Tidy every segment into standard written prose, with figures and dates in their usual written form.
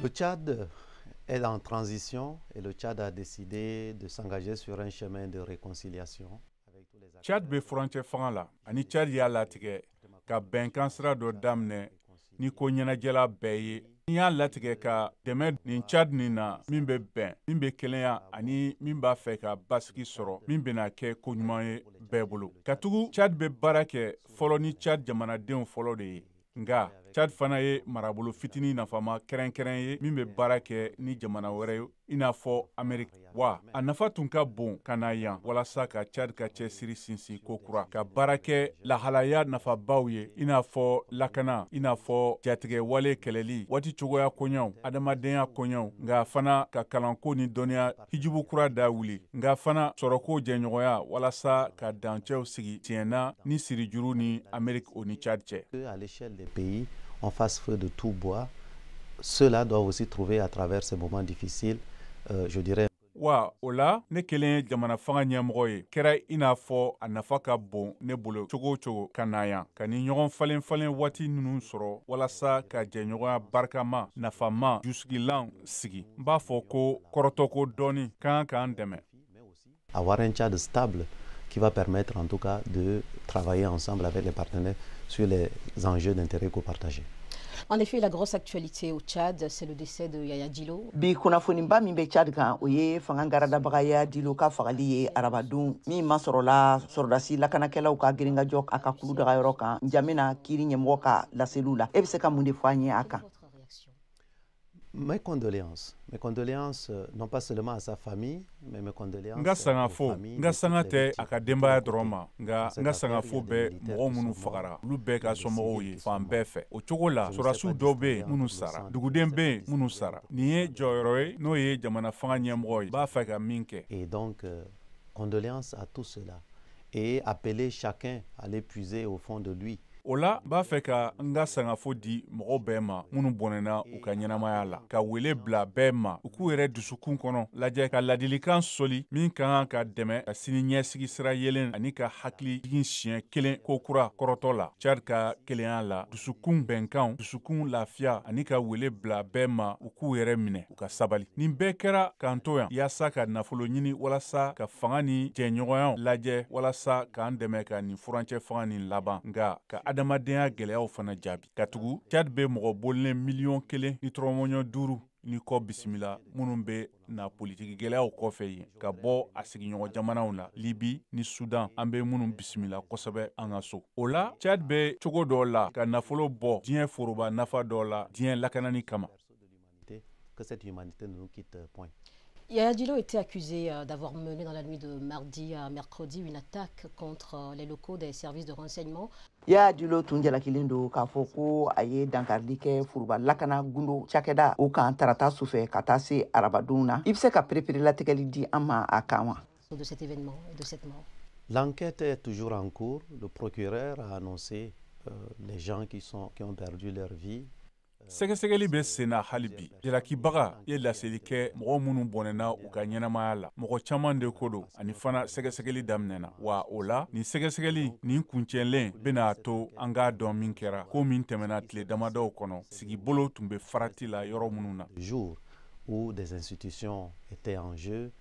Le Tchad est en transition et le Tchad a décidé de s'engager sur un chemin de réconciliation avec tous les acteurs. Tchad be furancɛ fanga la ani Tchad y'a latigɛ ka bɛnkan sira dɔ daminɛ ni ko ɲɛnajɛla bɛɛ ye. Ni y'a latigɛ ka dɛmɛ nin Tchad nin na min bɛ bɛn, min bɛ kelenya ani min b'a fɛ ka basigi sɔrɔ, min bɛna kɛ ko ɲuman ye bɛɛ bolo. Katugu Tchad bɛ baara kɛ fɔlɔ ni Tchad jamanadenw fɔlɔ de ye. Nga Tchad fana ye marabolo fitini nafama kɛrɛnkɛrɛn ye min bɛ baara kɛ ni jamana wɛrɛ ye i n'a fɔ Amérique. Wa a nafa tun ka bon ka na yan walasa ka Tchad ka cɛsiri sinsin ko kura ka baara kɛ lahalaya nafabaw ye i n'a fɔ lakana, i n'a fɔ jatigɛ wale kɛlɛli, waati cogoya koɲɛw, adamadenya koɲɛw, nga fana ka kalanko ni dɔnniya hijibu kura da wuli, nga fana sɔrɔko jɛɲɔgɔnya walasa ka dancɛw sigi tiɲɛna ni sirijuru ni Amérique o ni Tchad cɛ. À l'échelle des pays, on fasse feu de tout bois. Ceux-là doivent aussi trouver à travers ces moments difficiles, je dirais. Wa o la ne kelen ye jamana fanga ɲɛmɔgɔ ye kɛra i n'a fɔ a nafa ka bon ne bolo cogo o cogo ka na yan ka ni ɲɔgɔn falen waati ninnu sɔrɔ walasa ka jɛɲɔgɔnya barikama nafama jusigilan sigi. N b'a fɔ ko kɔrɔtɔko dɔɔni kan k'an dɛmɛ. Avoir un Tchad stable qui va permettre en tout cas de travailler ensemble avec les partenaires sur les enjeux d'intérêt copartagé. En effet, la grosse actualité au Tchad, c'est le décès de Yaya Dillo. Bi kunnafoniba min bɛ Tchad kan o ye fanga garadabagaya Dillo ka fagali ye arabadon min ma sɔrɔla sɔrɔdasi lakanakɛlaw ka girinkajɔ a ka kulu dagayɔrɔ kan N'Djamena kiri ɲɛmɔgɔ ka laseliw la. E bɛ se ka mun de fɔ an ye a kan? Mes condoléances, non pas seulement à sa famille, mais mes condoléances. Nga sanga fo, nga sanga tɛ a ka denbaya dɔrɔn ma, nga sanga fo bɛ mɔgɔ minnu fagara, olu bɛɛ ka somɔgɔw ye fan bɛɛ fɛ. O cogo la, sɔrɔdasiw dɔw bɛ yen minnu sara, duguden bɛ yen minnu sara. Nin ye jɔyɔrɔ ye n'o ye jamana fanga ɲɛmɔgɔ ye, b'a fɛ ka min kɛ. Et donc, condoléances à tout cela et appeler chacun à l'épuiser au fond de lui. O la b'a fɛ ka n ka sangafo di mɔgɔ bɛɛ ma minnu bɔnɛna u ka ɲɛnamaya la ka wele bila bɛɛ ma u k'u yɛrɛ dusukun kɔnɔ lajɛ ka ladilikan soli min ka kan ka dɛmɛ ka sini ɲɛsigi sira yelen ani ka hakili jigin siɲɛ kelen ko kura kɔrɔtɔ la Tchad ka kelenya la dusukun bɛnkanw dusukun lafiya ani ka wele bila bɛɛ ma u k'u yɛrɛ minɛ u ka sabali. Nin bɛɛ kɛra k'an to yan yaasa ka nafolo ɲini walasa ka fanga ni jɛɲɔgɔnyaw lajɛ walasa k'an dɛmɛ ka nin furancɛ fanga nin laban nga ka adamadenya gɛlɛyaw fana jaabi. Katugu Tchad be mɔgɔ bolilen miliyɔn 1 ni tɔrɔmɔɲɔ 5 ni kɔ bisimila minnu be na politiki gɛlɛyaw kɔfɛ yen ka bɔ a sigiɲɔgɔn jamanaw la Libi ni Sudan an be minnu bisimila kosɛbɛ an ka so. O la Tchad be cogo dɔ la ka nafolo bɔ diɲɛ foroba nafa dɔ la diɲɛ lakanani kama. Que cette humanité ne nous quitte point. Yaya Dillo était accusé d'avoir mené dans la nuit de mardi à mercredi une attaque contre les locaux des services de renseignement. Yaya Dillo tun jalakilen do k'a fɔ ko a ye dankarili kɛ furuba lakana gundo cakɛda o kan tarata sufɛ ka taa se arabadon na. I bɛ se ka perepere latigɛli di an ma a kan wa? De cet événement et de cette mort. L'enquête est toujours en cours. Le procureur a annoncé les gens qui ont perdu leur vie. Sɛgɛsɛgɛli bɛ sen na hali bi. Jalakibaga ye laseli kɛ mɔgɔ minnu bɔnɛna u ka ɲɛnamaya la. Mɔgɔ caman de ko don ani fana sɛgɛsɛgɛli daminɛna. Wa o la nin sɛgɛsɛgɛli nin kuncɛlen bɛna to an k'a dɔn min kɛra ko min tɛmɛna tile damadɔw kɔnɔ sigibolo tun bɛ farati la yɔrɔ minnu na. Jour où des institutions étaient en jeu.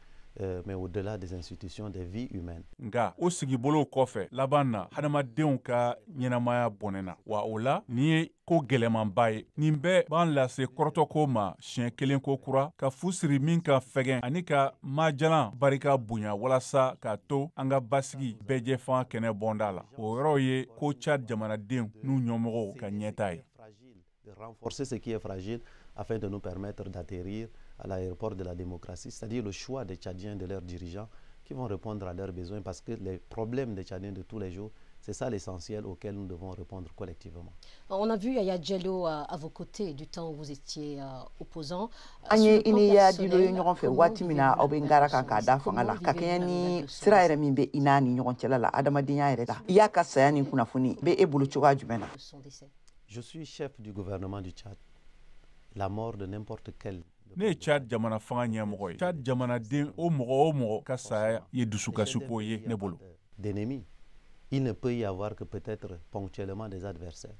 Mais au-delà des institutions, des vies humaines. Nga o sigibolo kɔfɛ laban na hadamadenw ka ɲɛnamaya bɔnɛna. Wa o la nin ye ko gɛlɛmanba ye. Nin bɛɛ b'an lase kɔrɔtɔko ma siɲɛ kelen ko kura ka fu siri min ka fɛgɛn ani ka majalan barika bonya walasa ka to an ka basigi bɛɛjɛ fanga kɛnɛ bɔnda la. O yɔrɔ ye ko Tchad jamanadenw n'u ɲɛmɔgɔw ka ɲɛta ye. De renforcer ce qui est fragile afin de nous permettre d'atterrir à l'aéroport de la démocratie, c'est-à-dire le choix des Tchadiens, de leurs dirigeants qui vont répondre à leurs besoins parce que les problèmes des Tchadiens de tous les jours, c'est ça l'essentiel auquel nous devons répondre collectivement. On a vu Yaya Dillo à vos côtés du temps où vous étiez opposant. An ye i ni Yaya Dillo ye ɲɔgɔn fɛ waati min na aw bɛ ngara kan k'a da fanga la ka kɛɲɛ ni sira yɛrɛ min bɛ i n'a ni ɲɔgɔn cɛla la adamadenya yɛrɛ la. I y'a ka saya ni kunnafoni bɛ e bolo cogoya jumɛn na? Je suis chef du gouvernement du Tchad. La mort de n'importe quel Ne ye Tchad jamana fanga ɲɛmɔgɔ ye. Tchad jamanaden o mɔgɔ ka saya ye dusukasiko ye ne bolo. D'ennemis. Il ne peut y avoir que peut-être ponctuellement des adversaires.